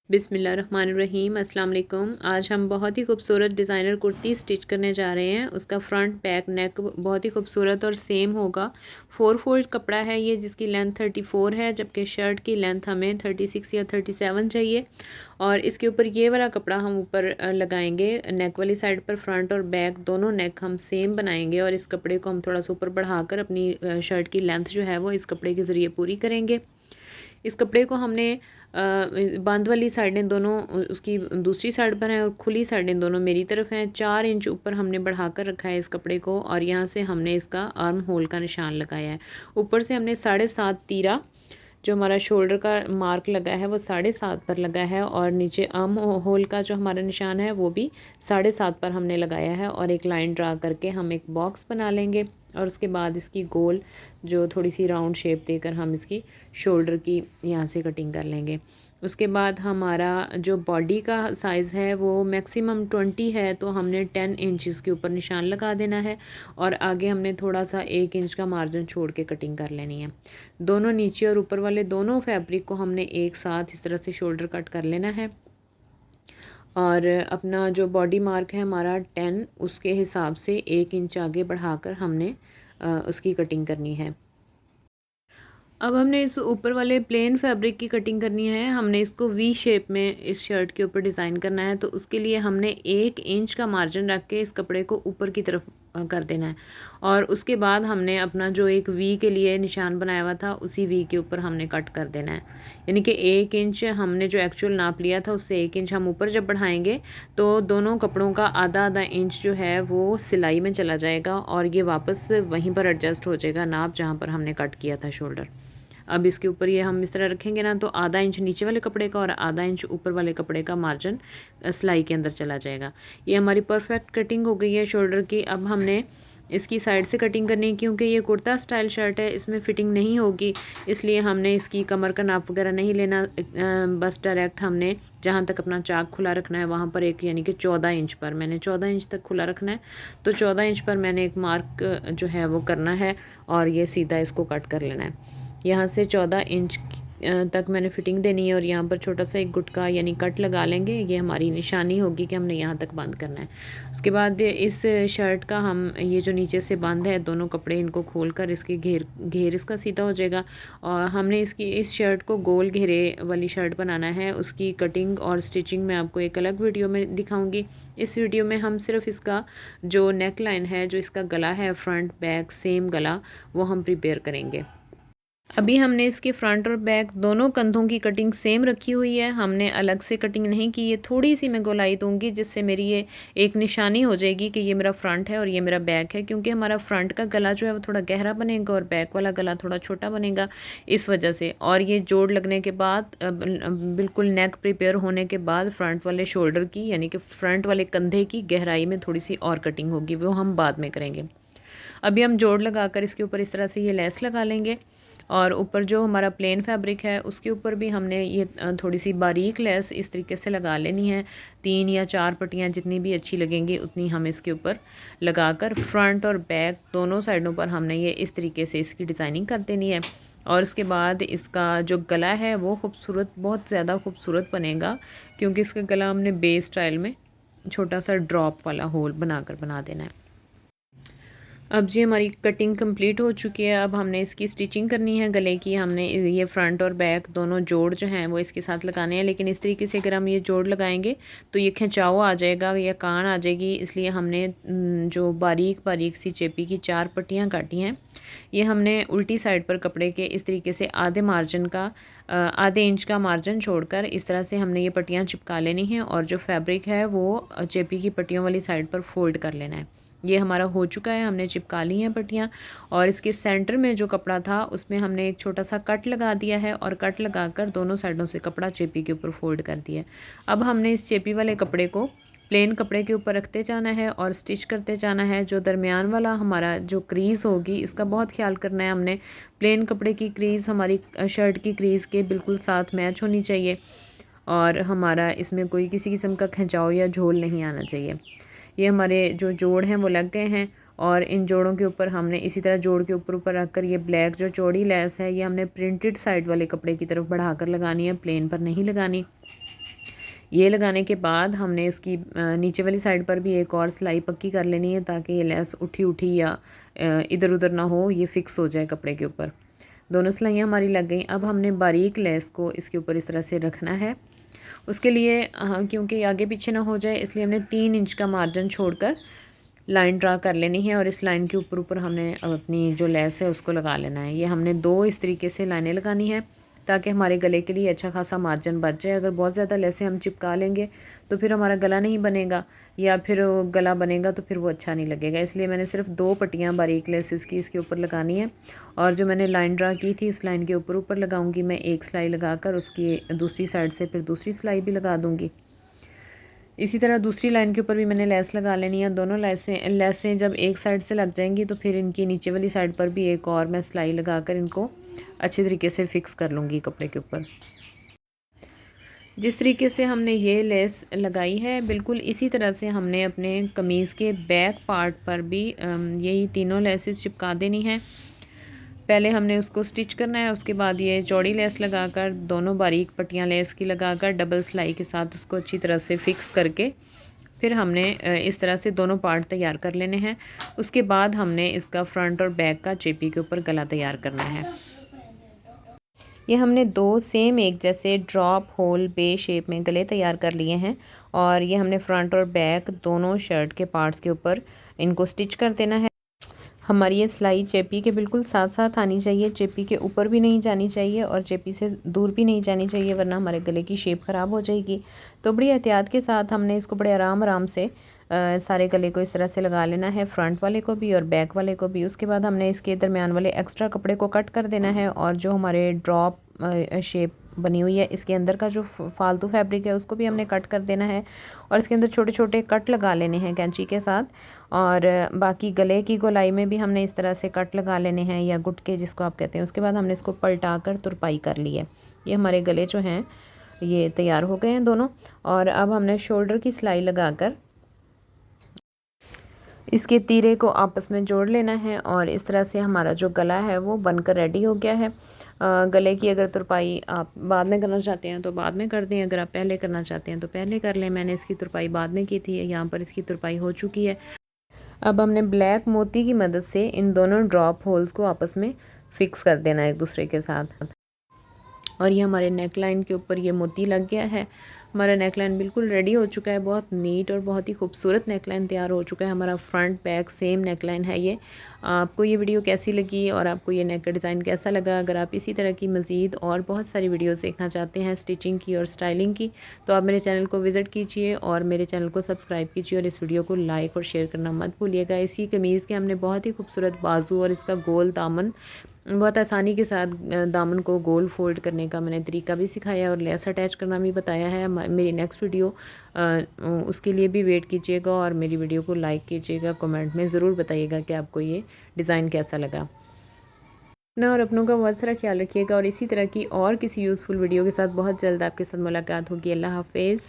बिस्मिल्लाहिर्रहमानिर्रहीम अस्सलाम वालेकुम। आज हम बहुत ही खूबसूरत डिज़ाइनर कुर्ती स्टिच करने जा रहे हैं। उसका फ्रंट बैक नेक बहुत ही खूबसूरत और सेम होगा। 4 फोल्ड कपड़ा है ये, जिसकी लेंथ 34 है, जबकि शर्ट की लेंथ हमें 36 या 37 चाहिए। और इसके ऊपर ये वाला कपड़ा हम ऊपर लगाएंगे नेक वाली साइड पर। फ्रंट और बैक दोनों नेक हम सेम बनाएंगे और इस कपड़े को हम थोड़ा सा ऊपर बढ़ाकर अपनी शर्ट की लेंथ जो है वो इस कपड़े के ज़रिए पूरी करेंगे। इस कपड़े को हमने बंद वाली साइडें दोनों उसकी दूसरी साइड पर हैं और खुली साइडें दोनों मेरी तरफ हैं। 4 इंच ऊपर हमने बढ़ाकर रखा है इस कपड़े को और यहाँ से हमने इसका आर्म होल का निशान लगाया है। ऊपर से हमने 7.5 तीरा जो हमारा शोल्डर का मार्क लगा है वो 7.5 पर लगा है और नीचे आर्म होल का जो हमारा निशान है वो भी 7.5 पर हमने लगाया है। और एक लाइन ड्रा करके हम एक बॉक्स बना लेंगे और उसके बाद इसकी गोल जो थोड़ी सी राउंड शेप देकर हम इसकी शोल्डर की यहाँ से कटिंग कर लेंगे। उसके बाद हमारा जो बॉडी का साइज़ है वो मैक्सिमम 20 है, तो हमने 10 इंचज़ के ऊपर निशान लगा देना है और आगे हमने थोड़ा सा 1 इंच का मार्जिन छोड़ के कटिंग कर लेनी है। दोनों नीचे और ऊपर वाले दोनों फैब्रिक को हमने एक साथ इस तरह से शोल्डर कट कर लेना है। और अपना जो बॉडी मार्क है हमारा 10, उसके हिसाब से 1 इंच आगे बढ़ाकर हमने उसकी कटिंग करनी है। अब हमने इस ऊपर वाले प्लेन फैब्रिक की कटिंग करनी है। हमने इसको वी शेप में इस शर्ट के ऊपर डिज़ाइन करना है, तो उसके लिए हमने 1 इंच का मार्जिन रख के इस कपड़े को ऊपर की तरफ कर देना है। और उसके बाद हमने अपना जो एक वी के लिए निशान बनाया हुआ था उसी वी के ऊपर हमने कट कर देना है। यानी कि 1 इंच हमने जो एक्चुअल नाप लिया था उससे 1 इंच हम ऊपर जब बढ़ाएंगे तो दोनों कपड़ों का आधा आधा इंच जो है वो सिलाई में चला जाएगा और ये वापस वहीं पर एडजस्ट हो जाएगा नाप जहाँ पर हमने कट किया था शोल्डर। अब इसके ऊपर ये हम इस तरह रखेंगे ना, तो आधा इंच नीचे वाले कपड़े का और आधा इंच ऊपर वाले कपड़े का मार्जिन सिलाई के अंदर चला जाएगा। ये हमारी परफेक्ट कटिंग हो गई है शोल्डर की। अब हमने इसकी साइड से कटिंग करनी है, क्योंकि ये कुर्ता स्टाइल शर्ट है, इसमें फ़िटिंग नहीं होगी, इसलिए हमने इसकी कमर का नाप वगैरह नहीं लेना। बस डायरेक्ट हमने जहाँ तक अपना चाक खुला रखना है वहाँ पर एक, यानी कि 14 इंच पर मैंने 14 इंच तक खुला रखना है, तो 14 इंच पर मैंने एक मार्क जो है वो करना है और ये सीधा इसको कट कर लेना है। यहाँ से 14 इंच तक मैंने फ़िटिंग देनी है और यहाँ पर छोटा सा एक गुटका यानी कट लगा लेंगे। ये हमारी निशानी होगी कि हमने यहाँ तक बंद करना है। उसके बाद इस शर्ट का हम ये जो नीचे से बंद है दोनों कपड़े, इनको खोलकर इसके घेर इसका सीधा हो जाएगा। और हमने इस शर्ट को गोल घेरे वाली शर्ट बनाना है। उसकी कटिंग और स्टिचिंग मैं आपको एक अलग वीडियो में दिखाऊँगी। इस वीडियो में हम सिर्फ इसका जो नेक लाइन है, जो इसका गला है, फ्रंट बैक सेम गला, वो हम प्रिपेयर करेंगे। अभी हमने इसके फ्रंट और बैक दोनों कंधों की कटिंग सेम रखी हुई है, हमने अलग से कटिंग नहीं की है। थोड़ी सी मैं गोलाई दूंगी जिससे मेरी ये एक निशानी हो जाएगी कि ये मेरा फ्रंट है और ये मेरा बैक है, क्योंकि हमारा फ्रंट का गला जो है वो थोड़ा गहरा बनेगा और बैक वाला गला थोड़ा छोटा बनेगा इस वजह से। और ये जोड़ लगने के बाद बिल्कुल नेक प्रिपेयर होने के बाद फ्रंट वाले शोल्डर की यानी कि फ्रंट वाले कंधे की गहराई में थोड़ी सी और कटिंग होगी, वो हम बाद में करेंगे। अभी हम जोड़ लगाकर इसके ऊपर इस तरह से ये लेस लगा लेंगे और ऊपर जो हमारा प्लेन फैब्रिक है उसके ऊपर भी हमने ये थोड़ी सी बारीक लेस इस तरीके से लगा लेनी है। 3 या 4 पट्टियाँ जितनी भी अच्छी लगेंगी उतनी हम इसके ऊपर लगाकर फ्रंट और बैक दोनों साइडों पर हमने ये इस तरीके से इसकी डिज़ाइनिंग कर देनी है। और उसके बाद इसका जो गला है वो खूबसूरत, बहुत ज़्यादा खूबसूरत बनेगा, क्योंकि इसका गला हमने बेस स्टाइल में छोटा सा ड्रॉप वाला होल बनाकर बना देना है। अब जी हमारी कटिंग कंप्लीट हो चुकी है। अब हमने इसकी स्टिचिंग करनी है गले की। हमने ये फ्रंट और बैक दोनों जोड़ जो हैं वो इसके साथ लगाने हैं, लेकिन इस तरीके से अगर हम ये जोड़ लगाएंगे तो ये खिंचाव आ जाएगा या कान आ जाएगी, इसलिए हमने जो बारीक बारीक सी चेपी की 4 पट्टियाँ काटी हैं, ये हमने उल्टी साइड पर कपड़े के इस तरीके से आधे मार्जिन का आधे इंच का मार्जिन छोड़कर इस तरह से हमने ये पट्टियाँ चिपका लेनी हैं और जो फैब्रिक है वो चेपी की पट्टियों वाली साइड पर फोल्ड कर लेना है। ये हमारा हो चुका है, हमने चिपका ली हैं पट्टियाँ। और इसके सेंटर में जो कपड़ा था उसमें हमने एक छोटा सा कट लगा दिया है और कट लगाकर दोनों साइडों से कपड़ा चेपी के ऊपर फोल्ड कर दिया है। अब हमने इस चेपी वाले कपड़े को प्लेन कपड़े के ऊपर रखते जाना है और स्टिच करते जाना है। जो दरमियान वाला हमारा जो क्रीज़ होगी इसका बहुत ख्याल करना है। हमने प्लेन कपड़े की क्रीज़ हमारी शर्ट की क्रीज़ के बिल्कुल साथ मैच होनी चाहिए और हमारा इसमें कोई किसी किस्म का खिंचाव या झोल नहीं आना चाहिए। ये हमारे जो जोड़ हैं वो लग गए हैं और इन जोड़ों के ऊपर हमने इसी तरह जोड़ के ऊपर ऊपर रखकर ये ब्लैक जो चौड़ी लेस है ये हमने प्रिंटेड साइड वाले कपड़े की तरफ बढ़ाकर लगानी है, प्लेन पर नहीं लगानी। ये लगाने के बाद हमने उसकी नीचे वाली साइड पर भी एक और सिलाई पक्की कर लेनी है ताकि ये लेस उठी उठी या इधर उधर ना हो, ये फ़िक्स हो जाए कपड़े के ऊपर। दोनों सिलाइयाँ हमारी लग गई। अब हमने बारीक लेस को इसके ऊपर इस तरह से रखना है। उसके लिए क्योंकि आगे पीछे ना हो जाए इसलिए हमने 3 इंच का मार्जिन छोड़कर लाइन ड्रा कर लेनी है और इस लाइन के ऊपर ऊपर हमने अपनी जो लेस है उसको लगा लेना है। ये हमने 2 इस तरीके से लाइनें लगानी है ताकि हमारे गले के लिए अच्छा खासा मार्जिन बच जाए। अगर बहुत ज़्यादा लेसें हम चिपका लेंगे तो फिर हमारा गला नहीं बनेगा, या फिर गला बनेगा तो फिर वो अच्छा नहीं लगेगा। इसलिए मैंने सिर्फ 2 पट्टियाँ बारीक लेसेस की इसके ऊपर लगानी है और जो मैंने लाइन ड्रा की थी उस लाइन के ऊपर ऊपर लगाऊंगी मैं एक सिलाई लगाकर, उसकी दूसरी साइड से फिर दूसरी सिलाई भी लगा दूँगी। इसी तरह दूसरी लाइन के ऊपर भी मैंने लेस लगा लेनी है। दोनों लेसें जब एक साइड से लग जाएंगी तो फिर इनकी नीचे वाली साइड पर भी एक और मैं सिलाई लगाकर इनको अच्छे तरीके से फ़िक्स कर लूँगी कपड़े के ऊपर। जिस तरीके से हमने ये लेस लगाई है बिल्कुल इसी तरह से हमने अपने कमीज़ के बैक पार्ट पर भी यही तीनों लेसेस चिपका देनी है। पहले हमने उसको स्टिच करना है, उसके बाद ये चौड़ी लेस लगाकर दोनों बारीक पट्टियाँ लेस की लगाकर डबल सिलाई के साथ उसको अच्छी तरह से फ़िक्स करके फिर हमने इस तरह से दोनों पार्ट तैयार कर लेने हैं। उसके बाद हमने इसका फ्रंट और बैक का चेपी के ऊपर गला तैयार करना है। ये हमने 2 सेम एक जैसे ड्रॉप होल बे शेप में गले तैयार कर लिए हैं और ये हमने फ्रंट और बैक दोनों शर्ट के पार्ट्स के ऊपर इनको स्टिच कर देना है। हमारी ये सिलाई चेपी के बिल्कुल साथ साथ आनी चाहिए, चेपी के ऊपर भी नहीं जानी चाहिए और चेपी से दूर भी नहीं जानी चाहिए, वरना हमारे गले की शेप ख़राब हो जाएगी। तो बड़ी एहतियात के साथ हमने इसको बड़े आराम आराम से सारे गले को इस तरह से लगा लेना है, फ्रंट वाले को भी और बैक वाले को भी। उसके बाद हमने इसके दरमियान वाले एक्स्ट्रा कपड़े को कट कर देना है और जो हमारे ड्रॉप शेप बनी हुई है इसके अंदर का जो फालतू फैब्रिक है उसको भी हमने कट कर देना है और इसके अंदर छोटे छोटे कट लगा लेने हैं कैंची के साथ। और बाकी गले की गोलाई में भी हमने इस तरह से कट लगा लेने हैं या गुटके जिसको आप कहते हैं। उसके बाद हमने इसको पलटा कर तुरपाई कर ली है। ये हमारे गले जो हैं ये तैयार हो गए हैं दोनों। और अब हमने शोल्डर की सिलाई लगाकर इसके तीरे को आपस में जोड़ लेना है और इस तरह से हमारा जो गला है वो बनकर रेडी हो गया है। गले की अगर तुरपाई आप बाद में करना चाहते हैं तो बाद में कर दें, अगर आप पहले करना चाहते हैं तो पहले कर लें। मैंने इसकी तुरपाई बाद में की थी, यहाँ पर इसकी तुरपाई हो चुकी है। अब हमने ब्लैक मोती की मदद से इन दोनों ड्रॉप होल्स को आपस में फ़िक्स कर देना है एक दूसरे के साथ। और ये हमारे नेक लाइन के ऊपर ये मोती लग गया है। हमारा नेक लाइन बिल्कुल रेडी हो चुका है, बहुत नीट और बहुत ही खूबसूरत नेक लाइन तैयार हो चुका है। हमारा front back same neck line है ये। आपको ये वीडियो कैसी लगी और आपको ये नेक का डिज़ाइन कैसा लगा? अगर आप इसी तरह की मज़ीद और बहुत सारी वीडियोस देखना चाहते हैं स्टिचिंग की और स्टाइलिंग की, तो आप मेरे चैनल को विज़िट कीजिए और मेरे चैनल को सब्सक्राइब कीजिए और इस वीडियो को लाइक और शेयर करना मत भूलिएगा। इसी कमीज़ के हमने बहुत ही खूबसूरत बाजू और इसका गोल दामन बहुत आसानी के साथ दामन को गोल फोल्ड करने का मैंने तरीका भी सिखाया और लेस अटैच करना भी बताया है। मेरी नेक्स्ट वीडियो उसके लिए भी वेट कीजिएगा और मेरी वीडियो को लाइक कीजिएगा, कमेंट में ज़रूर बताइएगा कि आपको ये डिज़ाइन कैसा लगा। अपना और अपनों का बहुत सारा ख्याल रखिएगा और इसी तरह की और किसी यूज़फुल वीडियो के साथ बहुत जल्द आपके साथ मुलाकात होगी। अल्लाह हाफिज़।